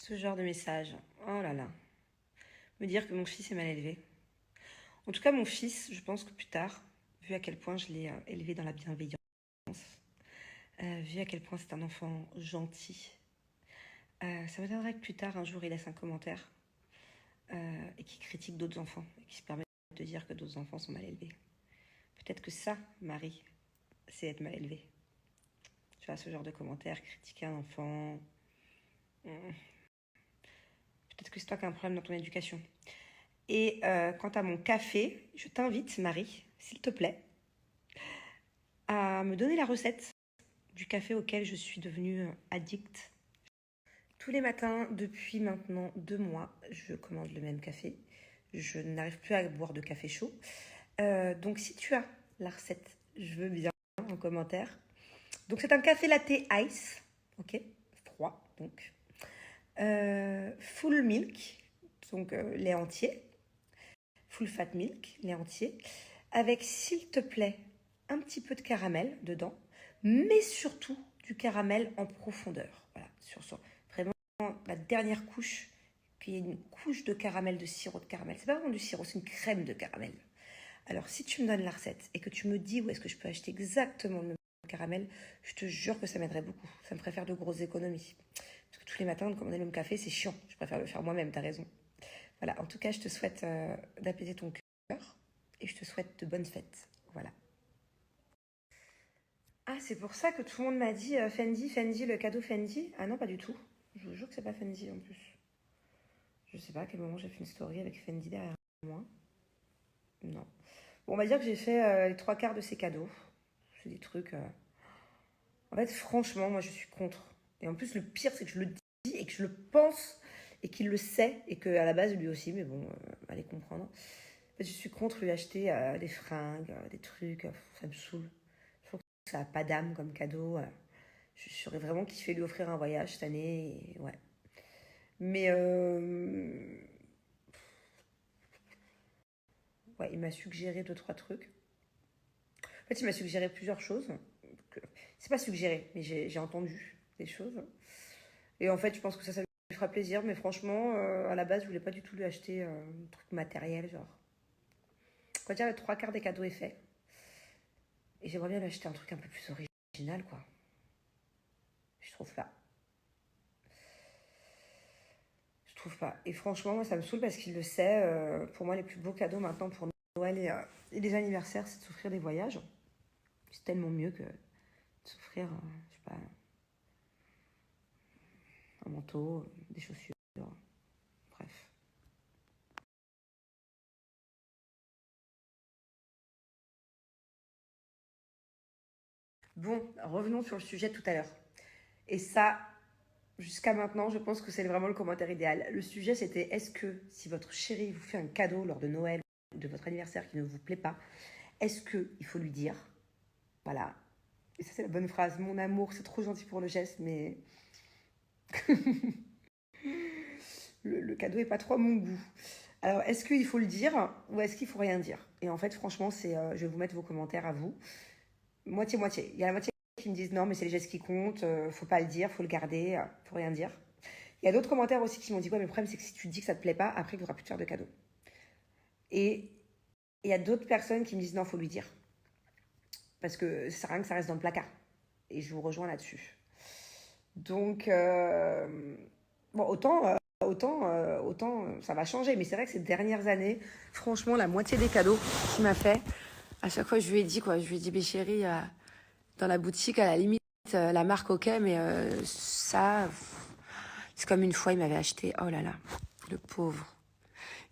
Ce genre de message. Oh là là. Me dire que mon fils est mal élevé. En tout cas, mon fils, je pense que plus tard, vu à quel point je l'ai élevé dans la bienveillance, vu à quel point c'est un enfant gentil, ça m'étonnerait que plus tard, un jour, il laisse un commentaire et qu'il critique d'autres enfants et qu'il se permet de dire que d'autres enfants sont mal élevés. Peut-être que ça, Marie, c'est être mal élevé. Tu vois, ce genre de commentaire, critiquer un enfant. Peut-être que c'est toi qui as un problème dans ton éducation. Et quant à mon café, je t'invite, Marie, s'il te plaît, à me donner la recette du café auquel je suis devenue addict. Tous les matins, depuis maintenant 2 mois, je commande le même café. Je n'arrive plus à boire de café chaud. Donc si tu as la recette, je veux bien en commentaire. Donc c'est un café latte ice, ok, froid donc. Full milk, donc lait entier. Full fat milk, lait entier. Avec, s'il te plaît, un petit peu de caramel dedans, mais surtout du caramel en profondeur. Voilà, sur vraiment la dernière couche, qu'il y ait une couche de caramel, de sirop de caramel. C'est pas vraiment du sirop, c'est une crème de caramel. Alors, si tu me donnes la recette et que tu me dis où est-ce que je peux acheter exactement le même caramel, je te jure que ça m'aiderait beaucoup. Ça me ferait faire de grosses économies. Parce que tous les matins, de commander le même café, c'est chiant. Je préfère le faire moi-même, t'as raison. Voilà, en tout cas, je te souhaite d'apaiser ton cœur et je te souhaite de bonnes fêtes. Voilà. Ah, c'est pour ça que tout le monde m'a dit Fendi, Fendi, le cadeau Fendi. Ah non, pas du tout. Je vous jure que c'est pas Fendi en plus. Je sais pas à quel moment j'ai fait une story avec Fendi derrière moi. Non. Bon, on va dire que j'ai fait les trois quarts de ces cadeaux. C'est des trucs. En fait, franchement, moi je suis contre. Et en plus, le pire, c'est que je le dis et que je le pense et qu'il le sait et qu'à la base, lui aussi, mais bon, allez comprendre. En fait, je suis contre lui acheter des fringues, des trucs. Ça me saoule. Je trouve que ça n'a pas d'âme comme cadeau. Je serais vraiment kiffé lui offrir un voyage cette année. Et, ouais. Mais ouais, il m'a suggéré deux, trois trucs. En fait, il m'a suggéré plusieurs choses. C'est pas suggéré, mais j'ai entendu des choses. Et en fait, je pense que ça lui fera plaisir. Mais franchement, à la base, je voulais pas du tout lui acheter un truc matériel, genre. On va dire, le trois quarts des cadeaux est fait. Et j'aimerais bien lui acheter un truc un peu plus original, quoi. Je trouve pas. Je trouve pas. Et franchement, moi, ça me saoule parce qu'il le sait. Pour moi, les plus beaux cadeaux maintenant pour Noël et les anniversaires, c'est de s'offrir des voyages. C'est tellement mieux que de s'offrir, je sais pas, un manteau, des chaussures. Bref. Bon, revenons sur le sujet de tout à l'heure. Et ça, jusqu'à maintenant, je pense que c'est vraiment le commentaire idéal. Le sujet, c'était est-ce que si votre chéri vous fait un cadeau lors de Noël ou de votre anniversaire qui ne vous plaît pas, est-ce qu'il faut lui dire, voilà, et ça c'est la bonne phrase, mon amour, c'est trop gentil pour le geste, mais le cadeau est pas trop à mon goût. Alors, est-ce qu'il faut le dire ou est-ce qu'il faut rien dire? Et en fait, franchement, je vais vous mettre vos commentaires à vous. Moitié-moitié. Il y a la moitié qui me disent non, mais c'est les gestes qui comptent, faut pas le dire, faut le garder, faut rien dire. Il y a d'autres commentaires aussi qui m'ont dit ouais, mais le problème c'est que si tu te dis que ça te plaît pas, après il faudra plus te faire de cadeaux. Et il y a d'autres personnes qui me disent non, faut lui dire. Parce que ça sert à rien que ça reste dans le placard. Et je vous rejoins là-dessus. Donc, bon, autant ça va changer. Mais c'est vrai que ces dernières années, franchement, la moitié des cadeaux qu'il m'a fait, à chaque fois, je lui ai dit, quoi. Je lui ai dit, mais chérie, dans la boutique, à la limite, la marque, ok, mais ça, c'est comme une fois, il m'avait acheté, oh là là, le pauvre.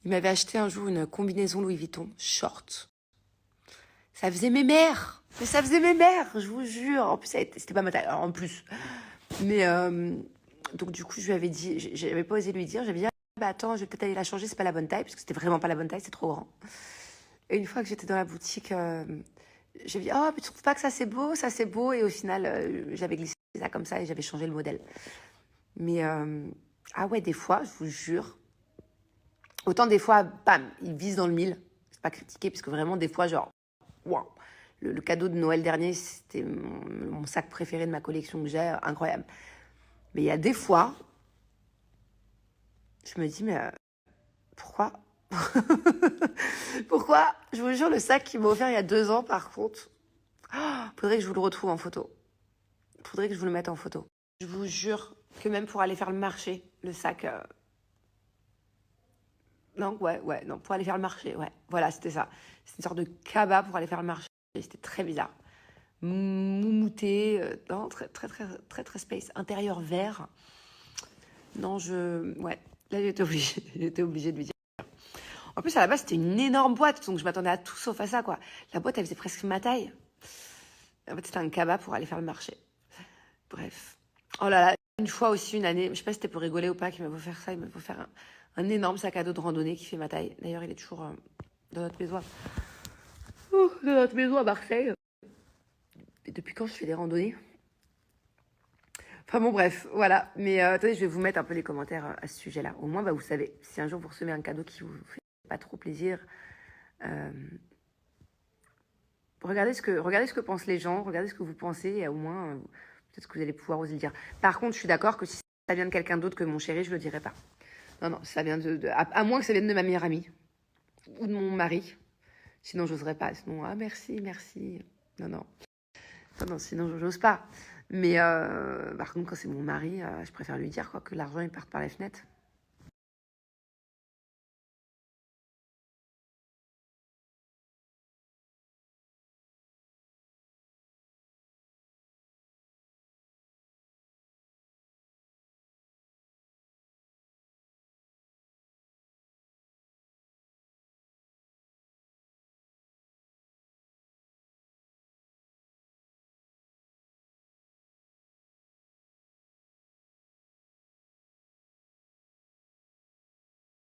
Il m'avait acheté un jour une combinaison Louis Vuitton, short. Ça faisait mes mères. Mais ça faisait mes mères, je vous jure. En plus, c'était pas ma taille, en plus. Mais donc du coup, je lui avais dit, j'avais pas osé lui dire, j'avais dit, ah, bah attends, je vais peut-être aller la changer, c'est pas la bonne taille, parce que c'était vraiment pas la bonne taille, c'est trop grand. Et une fois que j'étais dans la boutique, j'ai dit, oh, mais tu trouves pas que ça c'est beau, et au final, j'avais glissé ça comme ça et j'avais changé le modèle. Mais ah ouais, des fois, je vous jure, autant des fois, bam, il vise dans le mille, c'est pas critiqué, parce que vraiment des fois, genre, waouh. Le cadeau de Noël dernier, c'était mon sac préféré de ma collection que j'ai, incroyable. Mais il y a des fois, Je me dis, mais pourquoi? Pourquoi? Je vous jure, le sac qu'il m'a offert il y a 2 ans, par contre, faudrait que je vous le retrouve en photo. Faudrait que je vous le mette en photo. Je vous jure que même pour aller faire le marché, le sac... Non, ouais, non, pour aller faire le marché, ouais. Voilà, c'était ça. C'est une sorte de cabas pour aller faire le marché. C'était très bizarre. Moumouté, non, très, très, très, très, très space. Intérieur vert. Non, ouais, là, j'étais obligée de lui dire. En plus, à la base, c'était une énorme boîte, donc je m'attendais à tout sauf à ça, quoi. La boîte, elle faisait presque ma taille. En fait, c'était un cabas pour aller faire le marché. Bref. Oh là là, une fois aussi, une année, je sais pas si c'était pour rigoler ou pas, qu'il m'a fait faire ça. Il m'a fait faire un énorme sac à dos de randonnée qui fait ma taille. D'ailleurs, il est toujours dans notre maison. Dans notre maison à Marseille. Et depuis quand je fais des randonnées? Enfin bon, bref, voilà. Mais attendez, je vais vous mettre un peu les commentaires à ce sujet-là. Au moins, bah, vous savez, si un jour vous recevez un cadeau qui vous fait pas trop plaisir, regardez ce que pensent les gens, regardez ce que vous pensez, et au moins, peut-être que vous allez pouvoir oser le dire. Par contre, je suis d'accord que si ça vient de quelqu'un d'autre que mon chéri, je le dirai pas. Non, non, ça vient à moins que ça vienne de ma meilleure amie ou de mon mari. Sinon, j'oserais pas. Sinon, ah merci, merci. Non, non. Non, non, sinon, j'ose pas. Mais par contre, quand c'est mon mari, je préfère lui dire quoi, que l'argent, il parte par les fenêtres.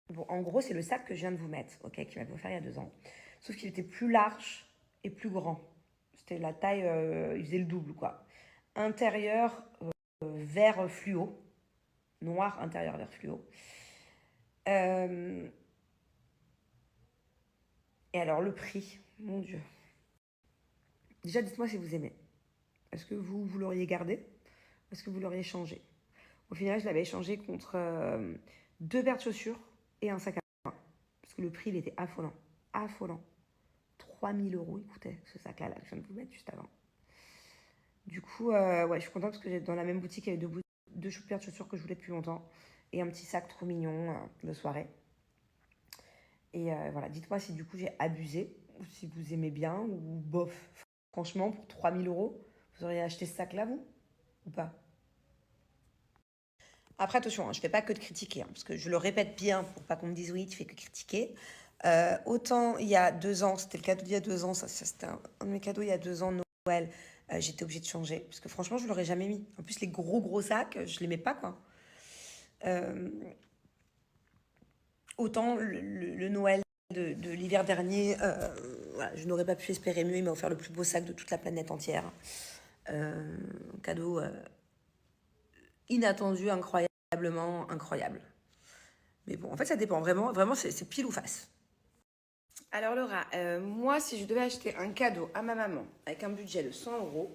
Bon, en gros, c'est le sac que je viens de vous mettre, ok, qui m'avait offert il y a 2 ans. Sauf qu'il était plus large et plus grand. C'était la taille, il faisait le double, quoi. Intérieur vert fluo, noir, intérieur vert fluo. Euh, et alors, le prix, mon Dieu. Déjà, dites-moi si vous aimez. Est-ce que vous l'auriez gardé? Est-ce que vous l'auriez changé? Au final, je l'avais échangé contre 2 paires de chaussures et un sac à main. Parce que le prix, il était affolant. Affolant. 3 000 € il coûtait ce sac-là, là, que je viens de vous mettre juste avant. Du coup, ouais, je suis contente parce que dans la même boutique, il y avait deux paires de chaussures que je voulais depuis longtemps. Et un petit sac trop mignon de soirée. Et voilà, dites-moi si du coup j'ai abusé, ou si vous aimez bien, ou bof. Franchement, pour 3 000 €, vous auriez acheté ce sac-là, vous? Ou pas? Après, attention, hein, je ne fais pas que de critiquer, hein, parce que je le répète bien pour pas qu'on me dise oui, tu fais que critiquer. Autant il y a 2 ans, c'était le cadeau d'il y a 2 ans, ça c'était un de mes cadeaux il y a 2 ans, Noël, j'étais obligée de changer, parce que franchement, je ne l'aurais jamais mis. En plus, les gros sacs, je ne les mets pas, quoi. Euh, Autant le Noël de l'hiver dernier, voilà, je n'aurais pas pu espérer mieux, il m'a offert le plus beau sac de toute la planète entière. Un cadeau inattendu, incroyablement incroyable. Mais bon, en fait, ça dépend vraiment. Vraiment, c'est pile ou face. Alors Laura, moi, si je devais acheter un cadeau à ma maman avec un budget de 100 €,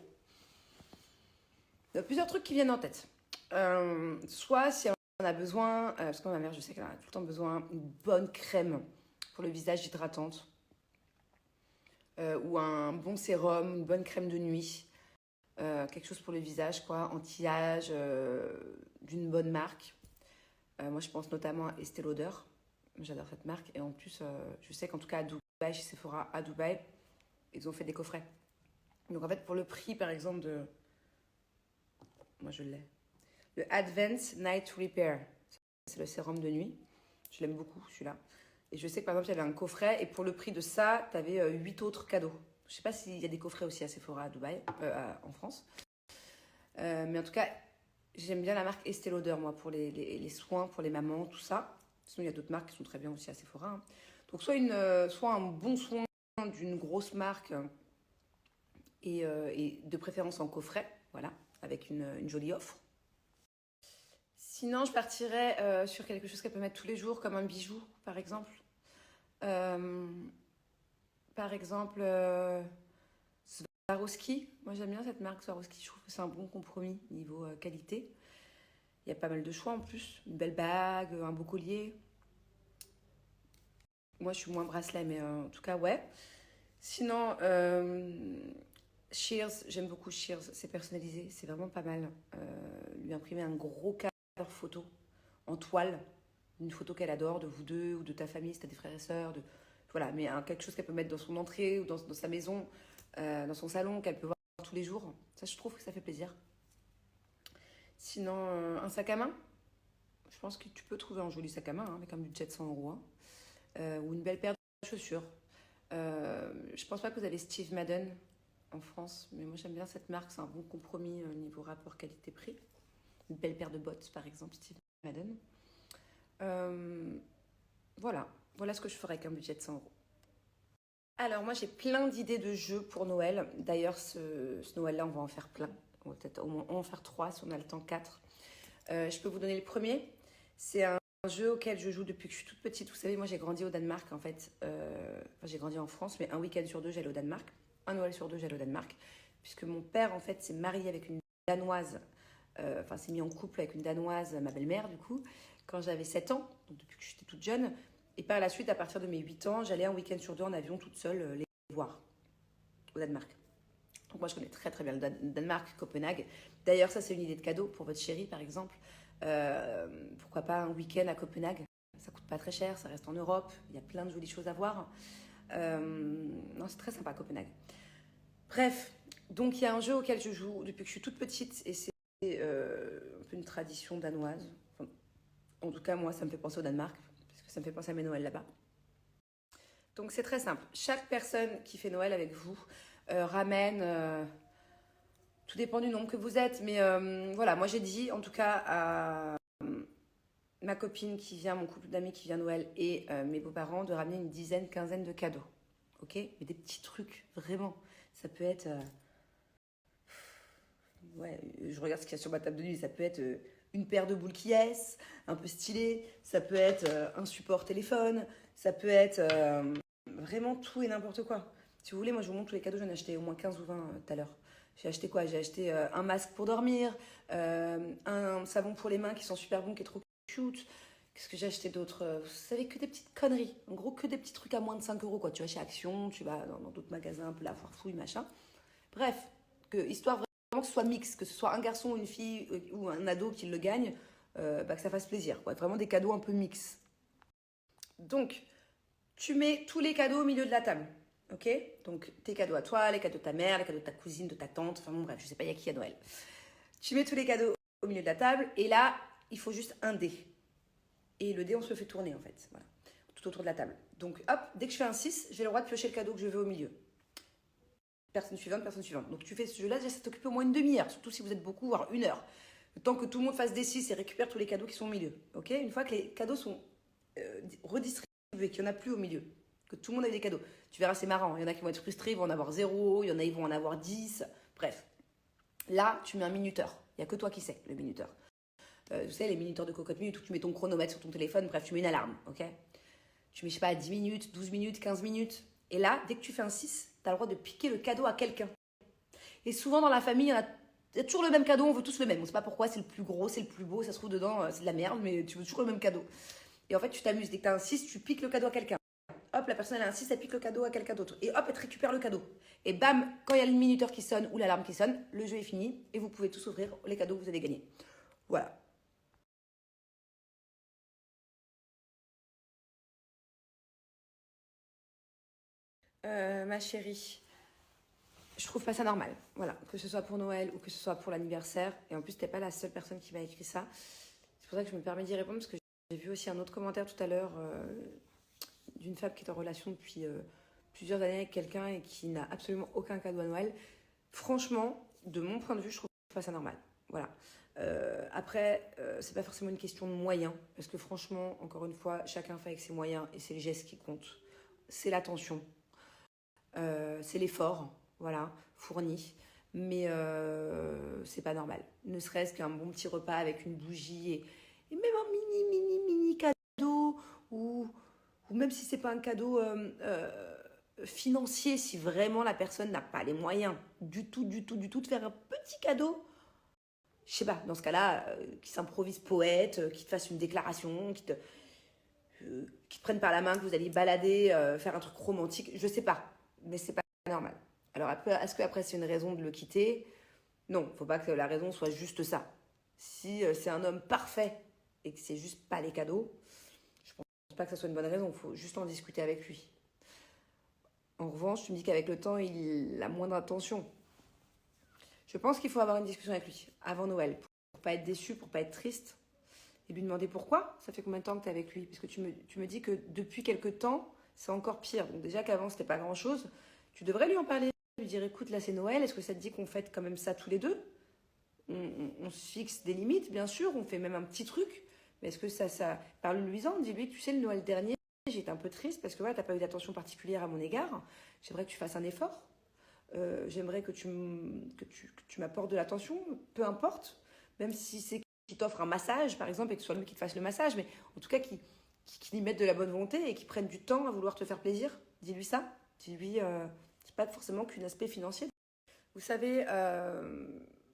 il y a plusieurs trucs qui viennent en tête. Soit si on a besoin, parce que ma mère, je sais qu'elle a tout le temps besoin, une bonne crème pour le visage hydratante, ou un bon sérum, une bonne crème de nuit, quelque chose pour le visage, quoi, anti-âge, d'une bonne marque. Moi, je pense notamment à Estée Lauder. J'adore cette marque. Et en plus, je sais qu'en tout cas à Dubaï, chez Sephora, à Dubaï, ils ont fait des coffrets. Donc en fait, pour le prix, par exemple, de... Moi, je l'ai. Le Advanced Night Repair. C'est le sérum de nuit. Je l'aime beaucoup, celui-là. Et je sais que par exemple, il y avait un coffret. Et pour le prix de ça, tu avais 8 autres cadeaux. Je sais pas s'il y a des coffrets aussi à Sephora à Dubaï, en France. Mais en tout cas, j'aime bien la marque Estée Lauder, moi, pour les soins, pour les mamans, tout ça. Sinon, il y a d'autres marques qui sont très bien aussi à Sephora, hein. Donc, soit un bon soin d'une grosse marque et de préférence en coffret, voilà, avec une jolie offre. Sinon, je partirais sur quelque chose qu'elle peut mettre tous les jours, comme un bijou, par exemple. Euh, Par exemple, Swarovski. Moi, j'aime bien cette marque Swarovski. Je trouve que c'est un bon compromis niveau qualité. Il y a pas mal de choix en plus. Une belle bague, un beau collier. Moi, je suis moins bracelet, mais en tout cas, ouais. Sinon, Shears, j'aime beaucoup Shears. C'est personnalisé, c'est vraiment pas mal. Lui imprimer un gros cadre photo en toile. Une photo qu'elle adore de vous deux ou de ta famille si t'as des frères et sœurs. Voilà, mais quelque chose qu'elle peut mettre dans son entrée ou dans sa maison, dans son salon, qu'elle peut voir tous les jours. Ça, je trouve que ça fait plaisir. Sinon, un sac à main. Je pense que tu peux trouver un joli sac à main hein, avec un budget de 100 euros. Hein. Ou une belle paire de chaussures. Je pense pas que vous avez Steve Madden en France, mais moi j'aime bien cette marque. C'est un bon compromis niveau rapport qualité-prix. Une belle paire de bottes, par exemple, Steve Madden. Voilà. Voilà ce que je ferais avec un budget de 100 euros. Alors, moi, j'ai plein d'idées de jeux pour Noël. D'ailleurs, ce Noël-là, on va en faire plein. On va peut-être au moins en faire 3, si on a le temps, 4. Je peux vous donner le premier. C'est un jeu auquel je joue depuis que je suis toute petite. Vous savez, moi, j'ai grandi au Danemark, en fait. J'ai grandi en France, mais un week-end sur deux, j'allais au Danemark. Un Noël sur deux, j'allais au Danemark. Puisque mon père, en fait, s'est marié avec une Danoise. S'est mis en couple avec une Danoise, ma belle-mère, du coup, quand j'avais 7 ans. Donc, depuis que j'étais toute jeune. Et par la suite, à partir de mes 8 ans, j'allais un week-end sur deux en avion toute seule les voir au Danemark. Donc moi, je connais très très bien le Danemark, Copenhague. D'ailleurs, ça, c'est une idée de cadeau pour votre chérie, par exemple. Pourquoi pas un week-end à Copenhague? Ça coûte pas très cher, ça reste en Europe. Il y a plein de jolies choses à voir. Non, c'est très sympa, Copenhague. Bref, donc il y a un jeu auquel je joue depuis que je suis toute petite et c'est un peu une tradition danoise. Enfin, en tout cas, moi, ça me fait penser au Danemark parce que ça me fait penser à mes Noëls là-bas. Donc c'est très simple. Chaque personne qui fait Noël avec vous ramène, tout dépend du nombre que vous êtes, mais voilà, moi j'ai dit en tout cas à ma copine qui vient, mon couple d'amis qui vient Noël et mes beaux-parents de ramener une dizaine, quinzaine de cadeaux. Ok? Mais des petits trucs, vraiment. Ça peut être... ouais, je regarde ce qu'il y a sur ma table de nuit, ça peut être une paire de boules qui est un peu stylé, ça peut être un support téléphone, ça peut être vraiment tout et n'importe quoi. Si vous voulez, moi je vous montre tous les cadeaux, j'en ai acheté au moins 15 ou 20 tout à l'heure. J'ai acheté quoi? J'ai acheté un masque pour dormir, un savon pour les mains qui sont super bons, qui est trop cute. Qu'est-ce que j'ai acheté d'autre? Vous savez, que des petites conneries. En gros, que des petits trucs à moins de 5 euros, quoi. Tu vas chez Action, tu vas dans d'autres magasins, un peu la foire fouille, machin. Bref, histoire vraiment que ce soit mix, que ce soit un garçon, une fille ou un ado qui le gagne, que ça fasse plaisir. Quoi. Vraiment des cadeaux un peu mix. Donc, tu mets tous les cadeaux au milieu de la table. Ok? Donc, tes cadeaux à toi, les cadeaux de ta mère, les cadeaux de ta cousine, de ta tante. Enfin bon, bref, je sais pas, il y a qui à Noël. Tu mets tous les cadeaux au milieu de la table et là, il faut juste un dé. Et le dé, on se le fait tourner en fait. Voilà. Tout autour de la table. Donc, hop, dès que je fais un 6, j'ai le droit de piocher le cadeau que je veux au milieu. Personne suivante, personne suivante. Donc tu fais ce jeu-là, déjà ça t'occupe au moins une demi-heure, surtout si vous êtes beaucoup, voire 1 heure. Le temps que tout le monde fasse des 6 et récupère tous les cadeaux qui sont au milieu. Ok? Une fois que les cadeaux sont redistribués, qu'il n'y en a plus au milieu, que tout le monde a des cadeaux, tu verras, c'est marrant. Il y en a qui vont être frustrés, ils vont en avoir 0, il y en a qui vont en avoir 10. Bref. Là, tu mets un minuteur. Il n'y a que toi qui sais, le minuteur. Vous savez, les minuteurs de cocotte minute où tu mets ton chronomètre sur ton téléphone, bref, tu mets une alarme. Ok? Tu mets, je sais pas, 10 minutes, 12 minutes, 15 minutes. Et là, dès que tu fais un 6, tu as le droit de piquer le cadeau à quelqu'un. Et souvent dans la famille, il y a toujours le même cadeau, on veut tous le même. On ne sait pas pourquoi, c'est le plus gros, c'est le plus beau, ça se trouve dedans, c'est de la merde, mais tu veux toujours le même cadeau. Et en fait, tu t'amuses. Dès que tu as un 6, tu piques le cadeau à quelqu'un. Hop, la personne elle a un 6, elle pique le cadeau à quelqu'un d'autre. Et hop, elle te récupère le cadeau. Et bam, quand il y a le minuteur qui sonne ou l'alarme qui sonne, le jeu est fini et vous pouvez tous ouvrir les cadeaux que vous avez gagnés. Voilà. Ma chérie, je trouve pas ça normal. Voilà, que ce soit pour Noël ou que ce soit pour l'anniversaire. Et en plus, t'es pas la seule personne qui m'a écrit ça. C'est pour ça que je me permets d'y répondre parce que j'ai vu aussi un autre commentaire tout à l'heure d'une femme qui est en relation depuis plusieurs années avec quelqu'un et qui n'a absolument aucun cadeau à Noël. Franchement, de mon point de vue, je trouve pas ça normal. Voilà. Après, c'est pas forcément une question de moyens parce que franchement, encore une fois, chacun fait avec ses moyens et c'est les gestes qui comptent. C'est l'attention. C'est l'effort, voilà, fourni. Mais c'est pas normal. Ne serait-ce qu'un bon petit repas avec une bougie et même un mini cadeau ou même si c'est pas un cadeau financier, si vraiment la personne n'a pas les moyens du tout de faire un petit cadeau, je sais pas, dans ce cas-là, qui s'improvise poète, qui te fasse une déclaration, qui te prenne par la main, que vous alliez balader, faire un truc romantique, je sais pas, mais c'est pas normal. Alors après, est-ce qu'après c'est une raison de le quitter? Non, faut pas que la raison soit juste ça. Si c'est un homme parfait et que c'est juste pas les cadeaux, je pense pas que ça soit une bonne raison, il faut juste en discuter avec lui. En revanche, tu me dis qu'avec le temps, il a moins d'attention. Je pense qu'il faut avoir une discussion avec lui avant Noël pour pas être déçu, pour pas être triste et lui demander pourquoi. Ça fait combien de temps que tu es avec lui? Parce que tu me dis que depuis quelques temps, c'est encore pire. Donc déjà qu'avant, c'était pas grand-chose. Tu devrais lui en parler, lui dire écoute, là c'est Noël, est-ce que ça te dit qu'on fête quand même ça tous les deux? On se fixe des limites, bien sûr, on fait même un petit truc. Mais est-ce que ça... Parle-lui-en, dis-lui que tu sais, le Noël dernier, j'étais un peu triste parce que voilà, tu n'as pas eu d'attention particulière à mon égard. J'aimerais que tu fasses un effort. J'aimerais que tu m'apportes de l'attention, peu importe, même si c'est qu'il t'offre un massage, par exemple, et que ce soit lui qui te fasse le massage, mais en tout cas qu'il y mette de la bonne volonté et qu'il prenne du temps à vouloir te faire plaisir. Dis-lui ça. Dis-lui, c'est pas forcément qu'un aspect financier. Vous savez,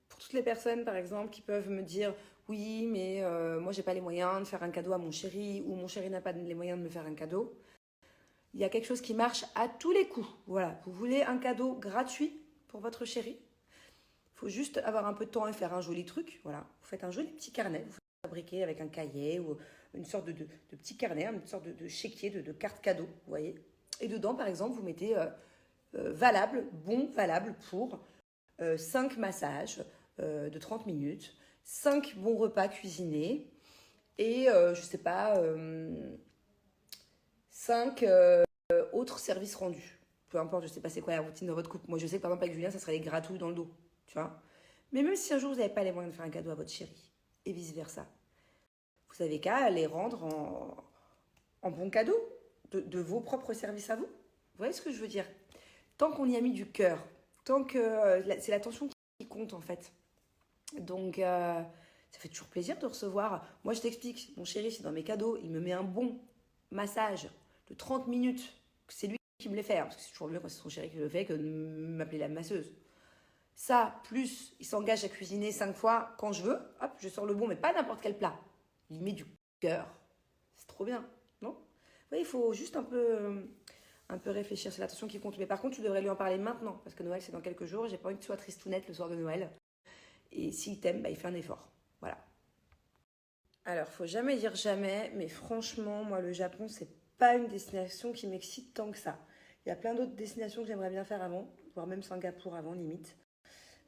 pour toutes les personnes, par exemple, qui peuvent me dire oui, mais moi, j'ai pas les moyens de faire un cadeau à mon chéri ou mon chéri n'a pas les moyens de me faire un cadeau. Il y a quelque chose qui marche à tous les coups. Voilà, vous voulez un cadeau gratuit pour votre chéri. Il faut juste avoir un peu de temps et faire un joli truc. Voilà, vous faites un joli petit carnet, vous fabriquez avec un cahier ou une sorte de petit carnet, une sorte de chéquier, de carte cadeau, vous voyez. Et dedans, par exemple, vous mettez valable pour 5 massages de 30 minutes, 5 bons repas cuisinés et, je sais pas, 5 autres services rendus. Peu importe, je sais pas c'est quoi la routine dans votre couple. Moi, je sais que par exemple avec Julien, ça serait les gratouilles dans le dos, tu vois. Mais même si un jour vous n'avez pas les moyens de faire un cadeau à votre chéri, et vice-versa, vous avez qu'à les rendre en bons cadeaux de vos propres services à vous. Vous voyez ce que je veux dire? Tant qu'on y a mis du cœur, tant que c'est l'attention qui compte en fait. Donc, ça fait toujours plaisir de recevoir. Moi, je t'explique, mon chéri, c'est dans mes cadeaux, il me met un bon massage de 30 minutes. C'est lui qui me les fait, parce que c'est toujours mieux quand c'est son chéri qui le fait que de m'appeler la masseuse. Ça, plus il s'engage à cuisiner 5 fois quand je veux, hop, je sors le bon, mais pas n'importe quel plat. Il met du cœur. C'est trop bien, non? Oui, il faut juste un peu réfléchir, c'est l'attention qui compte. Mais par contre, tu devrais lui en parler maintenant, parce que Noël, c'est dans quelques jours. J'ai pas envie que tu sois tristounette le soir de Noël. Et s'il t'aime, bah, il fait un effort. Voilà. Alors, faut jamais dire jamais, mais franchement, moi, le Japon, c'est pas une destination qui m'excite tant que ça. Il y a plein d'autres destinations que j'aimerais bien faire avant, voire même Singapour avant, limite.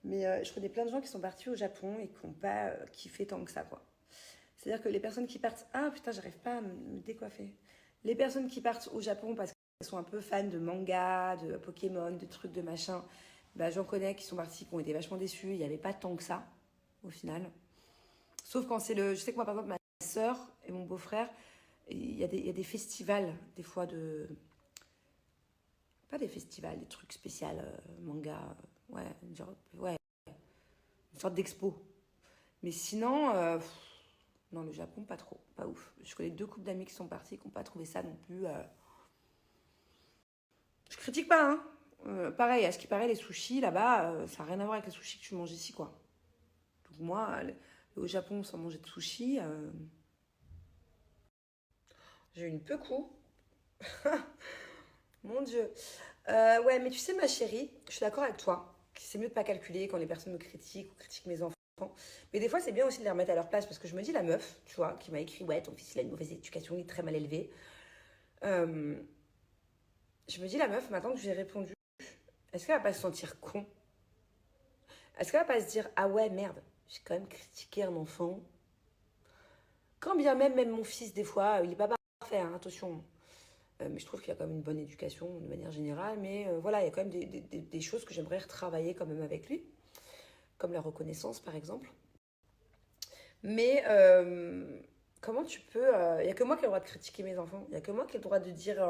Mais je connais plein de gens qui sont partis au Japon et qui n'ont pas kiffé tant que ça, quoi. C'est-à-dire que les personnes qui partent... Ah, putain, j'arrive pas à me décoiffer. Les personnes qui partent au Japon parce qu'elles sont un peu fans de manga, de Pokémon, de trucs, de machin, bah, j'en connais qui sont partis, qui ont été vachement déçus. Il n'y avait pas tant que ça, au final. Sauf quand c'est le... Je sais que moi, par exemple, ma sœur et mon beau-frère, il y a des festivals, des fois de... Pas des festivals, des trucs spéciaux, manga, ouais, genre, ouais, une sorte d'expo. Mais sinon, non, le Japon, pas trop, pas ouf. Je connais 2 couples d'amis qui sont partis, qui n'ont pas trouvé ça non plus. Je critique pas, hein. Pareil, à ce qui paraît, les sushis là-bas, ça n'a rien à voir avec les sushis que tu manges ici, quoi. Donc moi, au Japon, sans manger de sushis, j'ai eu une peu coup. Mon Dieu. Ouais, mais tu sais, ma chérie, je suis d'accord avec toi. C'est mieux de pas calculer quand les personnes me critiquent ou critiquent mes enfants. Mais des fois, c'est bien aussi de les remettre à leur place parce que je me dis, la meuf, tu vois, qui m'a écrit, ouais, ton fils, il a une mauvaise éducation, il est très mal élevé. Euh, je me dis, la meuf, maintenant que je lui ai répondu, est-ce qu'elle va pas se sentir con? Est-ce qu'elle va pas se dire, ah ouais, merde, j'ai quand même critiqué un enfant. Quand bien même mon fils, des fois, il est pas parfait, hein, attention. Mais je trouve qu'il y a quand même une bonne éducation de manière générale. Mais voilà, il y a quand même des choses que j'aimerais retravailler quand même avec lui, comme la reconnaissance par exemple. Mais comment tu peux... Il n'y a que moi qui ai le droit de critiquer mes enfants. Il n'y a que moi qui ai le droit de dire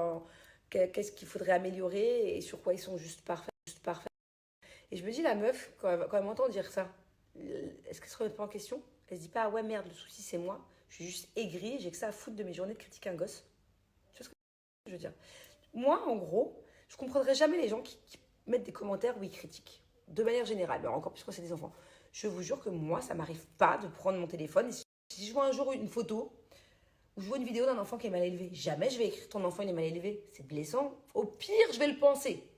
qu'est-ce qu'il faudrait améliorer et sur quoi ils sont juste parfaits. Juste parfaits. Et je me dis, la meuf, quand elle m'entend dire ça, est-ce qu'elle se remet pas en question? Elle se dit pas, ah ouais, merde, le souci c'est moi. Je suis juste aigrie, j'ai que ça à foutre de mes journées de critiquer un gosse. Tu vois ce que je veux dire? Moi, en gros, je comprendrais jamais les gens qui mettent des commentaires où ils critiquent. De manière générale, mais encore plus quand c'est des enfants. Je vous jure que moi, ça m'arrive pas de prendre mon téléphone. Et si je vois un jour une photo ou je vois une vidéo d'un enfant qui est mal élevé, jamais je vais écrire ton enfant il est mal élevé. C'est blessant. Au pire, je vais le penser.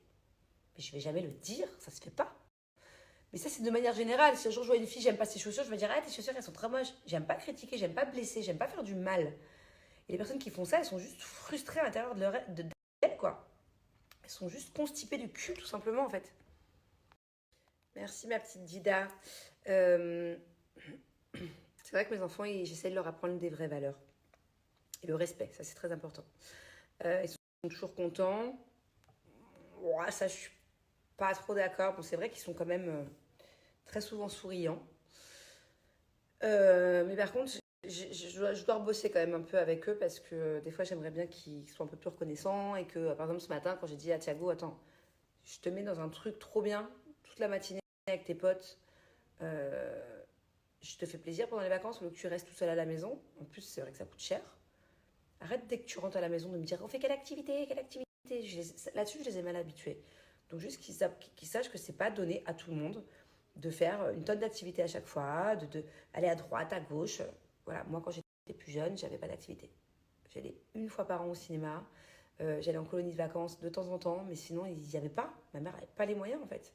Mais je vais jamais le dire, ça se fait pas. Mais ça, c'est de manière générale. Si un jour je vois une fille, j'aime pas ses chaussures, je vais dire, ah, tes chaussures, elles sont très moches. J'aime pas critiquer, j'aime pas blesser, j'aime pas faire du mal. Et les personnes qui font ça, elles sont juste frustrées à l'intérieur d'elles, quoi. Elles sont juste constipées du cul, tout simplement, en fait. Merci, ma petite Dida. Euh, c'est vrai que mes enfants, j'essaie de leur apprendre des vraies valeurs. Et le respect, ça, c'est très important. Ils sont toujours contents. Ouais, ça, je suis pas trop d'accord. Bon, c'est vrai qu'ils sont quand même très souvent souriants. Mais par contre, je dois rebosser quand même un peu avec eux parce que des fois, j'aimerais bien qu'ils soient un peu plus reconnaissants et que, par exemple, ce matin, quand j'ai dit à Thiago, attends, je te mets dans un truc trop bien toute la matinée avec tes potes, euh, je te fais plaisir pendant les vacances au lieu que tu restes tout seul à la maison. En plus, c'est vrai que ça coûte cher. Arrête dès que tu rentres à la maison de me dire, on fait quelle activité, quelle activité. Là-dessus, je les ai mal habitués. Donc juste qu'ils sachent que c'est pas donné à tout le monde de faire une tonne d'activités à chaque fois, aller à droite, à gauche. Voilà, moi quand j'étais plus jeune, j'avais pas d'activité. J'allais une fois par an au cinéma, j'allais en colonie de vacances de temps en temps, mais sinon il n'y avait pas. Ma mère n'avait pas les moyens en fait.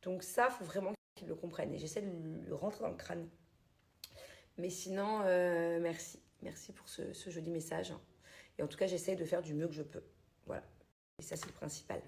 Donc ça, il faut vraiment qu'ils le comprennent et j'essaie de le rentrer dans le crâne. Mais sinon, merci. Merci pour ce joli message. Et en tout cas, j'essaie de faire du mieux que je peux. Voilà. Et ça, c'est le principal.